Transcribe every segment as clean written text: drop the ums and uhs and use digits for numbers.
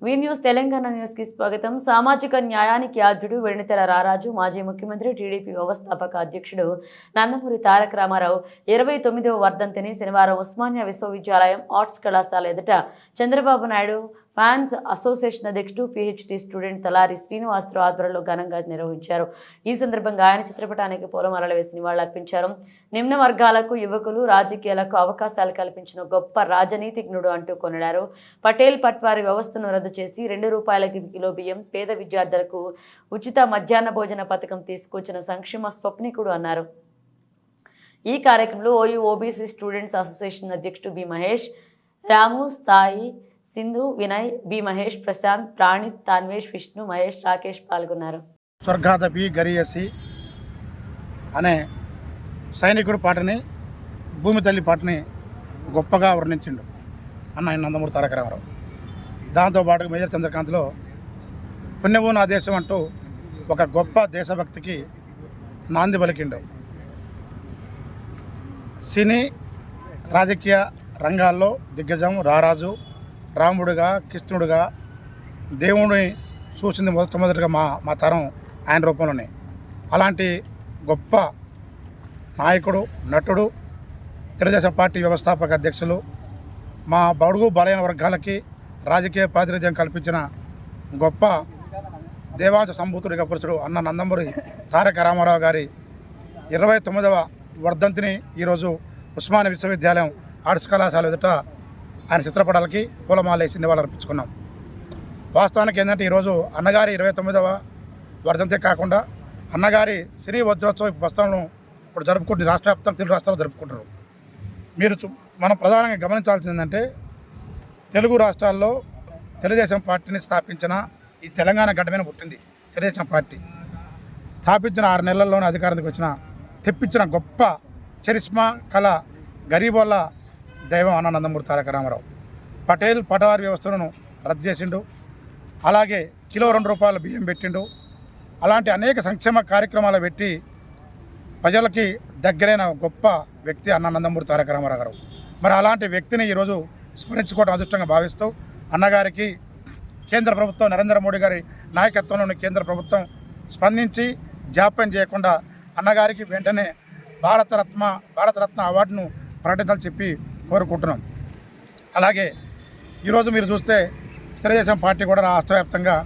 వి news Telangana news కి స్వాగతం. సామాజిక న్యాయానికి ఆద్యుడు వెణితెల రారాజు, మాజీ ముఖ్యమంత్రి, టీడీపీ వ్యవస్థాపక అధ్యక్షుడు నందమూరి తారక రామారావు 29వ వర్ధంతిని శనివారం ఉస్మానియా విశ్వవిద్యాలయం ఆర్ట్స్ కళాశాల ఎదుట చంద్రబాబు నాయుడు ఫ్యాన్స్ అసోసియేషన్ అధ్యక్షుడు పిహెచ్డి స్టూడెంట్ తలారి శ్రీనివాసరావు ఆధ్వర్యంలో ఘనంగా నిర్వహించారు. ఈ సందర్భంగా ఆయన చిత్రపటానికి పూలమాలలు వేసి నివాళులర్పించారు. నిమ్న వర్గాలకు, యువకులు, రాజకీయాలకు అవకాశాలు కల్పించిన గొప్ప రాజనీతిజ్ఞుడు అంటూ కొనియాడారు. పటేల్ పట్వారీ వ్యవస్థను రద్దు చేసి ₹2 కిలో బియ్యం, పేద విద్యార్థులకు ఉచిత మధ్యాహ్న భోజన పథకం తీసుకొచ్చిన సంక్షేమ స్వప్నికుడు అన్నారు. ఈ కార్యక్రమంలో ఓయూ ఓబీసీ స్టూడెంట్స్ అసోసియేషన్ అధ్యక్షుడు బి మహేష్, రాము, సాయి, సింధు, వినయ్, బి మహేష్, ప్రశాంత్, ప్రాణిత్, తాన్వేష్, విష్ణు, మహేష్, రాకేష్ పాల్గొన్నారు. స్వర్గాదపి గరియసి అనే సైనికుడు పాటని, భూమి తల్లి పాటని గొప్పగా వర్ణించిండు అన్న నందమూరి తారక రామారావు. దాంతోపాటు మేజర్ చంద్రకాంత్లో పుణ్యమో నా దేశం అంటూ ఒక గొప్ప దేశభక్తికి నాంది పలికిండు. సినీ రాజకీయ రంగాల్లో దిగ్గజం రారాజు, రాముడుగా, కృష్ణుడుగా దేవుడిని చూసింది మొట్టమొదటిగా మా తరం ఆయన రూపంలోనే. అలాంటి గొప్ప నాయకుడు, నటుడు, తెలుగుదేశం పార్టీ వ్యవస్థాపక అధ్యక్షులు, మా బడుగు బలైన వర్గాలకి రాజకీయ ప్రాతినిధ్యం కల్పించిన గొప్ప దేవాంశ సంభూతుడిగా పురుషుడు అన్న నందమూరి తారక రామారావు గారి 29వ వర్ధంతిని ఈరోజు ఉస్మానియా విశ్వవిద్యాలయం ఆర్ట్స్ కళాశాల ఎదుట ఆయన చిత్రపటాలకి పూలమాలేసి నివాళులర్పించుకున్నాం. వాస్తవానికి ఏంటంటే ఈరోజు అన్నగారి 29వ వర్ధంతి కాకుండా అన్నగారి సినీ వజ్రోత్సవ ప్రస్థానం ఇప్పుడు జరుపుకుంటుంది. రాష్ట్ర వ్యాప్తంగా తెలుగు రాష్ట్రాలు జరుపుకుంటారు. మనం ప్రధానంగా గమనించాల్సింది ఏంటంటే తెలుగు రాష్ట్రాల్లో తెలుగుదేశం పార్టీని స్థాపించిన ఈ తెలంగాణ గడ్డ మీద పుట్టింది తెలుగుదేశం పార్టీ. స్థాపించిన 6 నెలల్లోనే అధికారానికి తెప్పించిన గొప్ప చరిస్మా కళ గరీబోళ్ళ దైవం అన్న నందమూరి తారక రామారావు. పటేల్ పటవారి వ్యవస్థలను రద్దు చేసిండు. అలాగే కిలో ₹2 బియ్యం పెట్టిండు. అలాంటి అనేక సంక్షేమ కార్యక్రమాలు పెట్టి ప్రజలకి దగ్గరైన గొప్ప వ్యక్తి అన్న నందమూరి తారక రామారావు గారు. మరి అలాంటి వ్యక్తిని ఈరోజు స్మరించుకోవడం అదృష్టంగా భావిస్తూ అన్నగారికి కేంద్ర ప్రభుత్వం, నరేంద్ర మోడీ గారి నాయకత్వంలోని కేంద్ర ప్రభుత్వం స్పందించి జాప్యం చేయకుండా అన్నగారికి వెంటనే భారతరత్న అవార్డును ప్రకటించాలని చెప్పి కోరుకుంటున్నాం. అలాగే ఈరోజు మీరు చూస్తే తెలుగుదేశం పార్టీ కూడా రాష్ట్ర వ్యాప్తంగా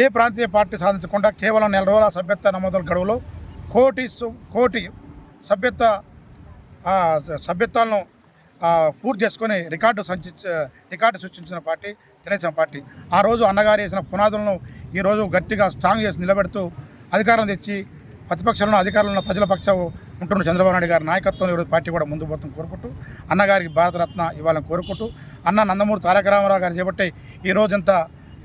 ఏ ప్రాంతీయ పార్టీ సాధించకుండా కేవలం 4 రోజుల సభ్యత్వ నమోదుల గడువులో కోటి సభ్యత్వాలను పూర్తి చేసుకొని రికార్డు సృష్టించిన పార్టీ తెలుగుదేశం పార్టీ. ఆ రోజు అన్నగారు వేసిన పునాదులను ఈరోజు గట్టిగా స్ట్రాంగ్ చేసి నిలబెడుతూ అధికారం తెచ్చి ప్రతిపక్షంలో అధికారంలో ప్రజల పక్షం ఉంటున్న చంద్రబాబు నాయుడు గారి నాయకత్వంలో ఈరోజు పార్టీ కూడా ముందు పోతాం కోరుకుంటూ అన్నగారికి భారతరత్న ఇవ్వాలని కోరుకుంటూ అన్న నందమూరి తారక రామారావు గారు చేపట్టి ఈ రోజంతా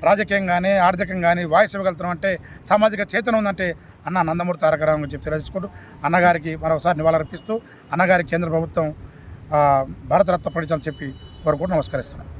రాజకీయంగానే, ఆర్థికంగానే వాయిస్ ఇవ్వగలుగుతాం అంటే, సామాజిక చేతన ఉందంటే అన్న నందమూరి తారక రామారావు గారు చెప్పి తెలియజేసుకుంటూ అన్నగారికి మరోసారి నివాళులర్పిస్తూ అన్నగారికి కేంద్ర ప్రభుత్వం భారతరత్న ప్రకటించాలని చెప్పి కోరుకుంటూ నమస్కరిస్తున్నాను.